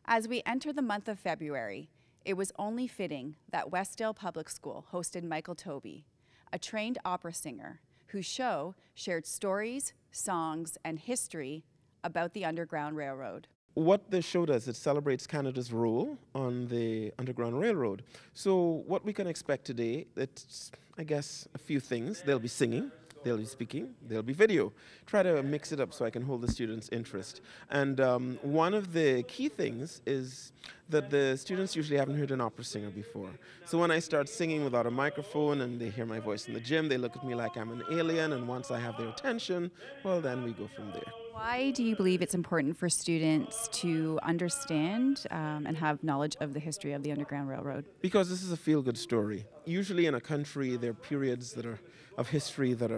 As we enter the month of February, it was only fitting that Westdale Public School hosted Michael Toby, a trained opera singer whose show shared stories, songs, and history about the Underground Railroad. What the show does, it celebrates Canada's role on the Underground Railroad. So what we can expect today, it's, I guess, a few things. They'll be singing, they'll be speaking, there'll be video. Try to mix it up so I can hold the students' interest. And one of the key things is that the students usually haven't heard an opera singer before. So when I start singing without a microphone and they hear my voice in the gym, they look at me like I'm an alien, and once I have their attention, well, then we go from there. Why do you believe it's important for students to understand and have knowledge of the history of the Underground Railroad? Because this is a feel-good story. Usually in a country, there are periods that are of history that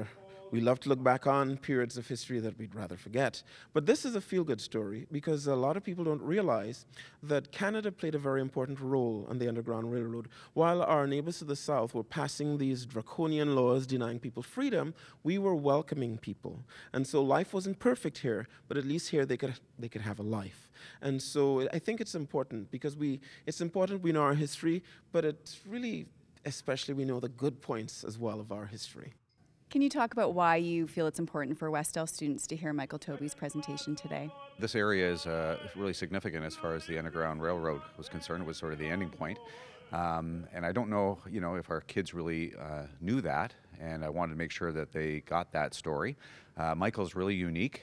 we love to look back on, periods of history that we'd rather forget. But this is a feel-good story because a lot of people don't realize that Canada played a very important role on the Underground Railroad. While our neighbors to the south were passing these draconian laws denying people freedom, we were welcoming people. And so life wasn't perfect here, but at least here they could have a life. And so I think it's important because it's important we know our history, but it's really, especially we know the good points as well of our history. Can you talk about why you feel it's important for Westdale students to hear Michael Toby's presentation today? This area is really significant as far as the Underground Railroad was concerned. It was sort of the ending point. And I don't know, if our kids really knew that, and I wanted to make sure that they got that story. Michael's really unique.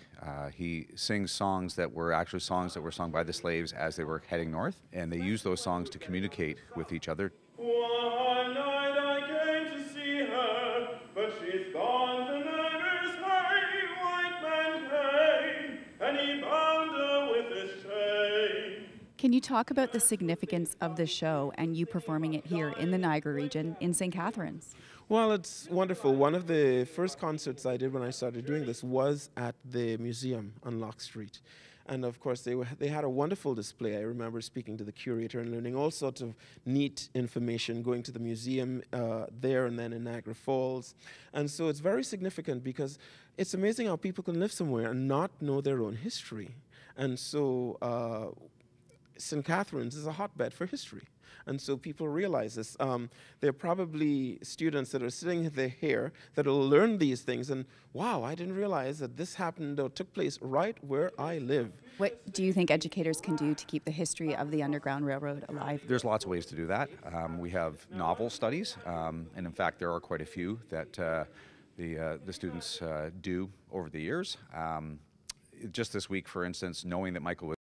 He sings songs that were actually songs that were sung by the slaves as they were heading north, and they used those songs to communicate with each other. One night I came to see her, but she's gone to murder's hay. White man came, and he bound her with his chain. Can you talk about the significance of the show and you performing it here in the Niagara region in St. Catharines? Well, it's wonderful. One of the first concerts I did when I started doing this was at the museum on Locke Street. And of course, they had a wonderful display. I remember speaking to the curator and learning all sorts of neat information, going to the museum there and then in Niagara Falls. And so it's very significant because it's amazing how people can live somewhere and not know their own history. And so St. Catharines is a hotbed for history. And so people realize this. There are probably students that are sitting here that will learn these things and, wow, I didn't realize that this happened or took place right where I live. What do you think educators can do to keep the history of the Underground Railroad alive? There's lots of ways to do that. We have novel studies, and in fact there are quite a few that the students do over the years. Just this week, for instance, knowing that Michael was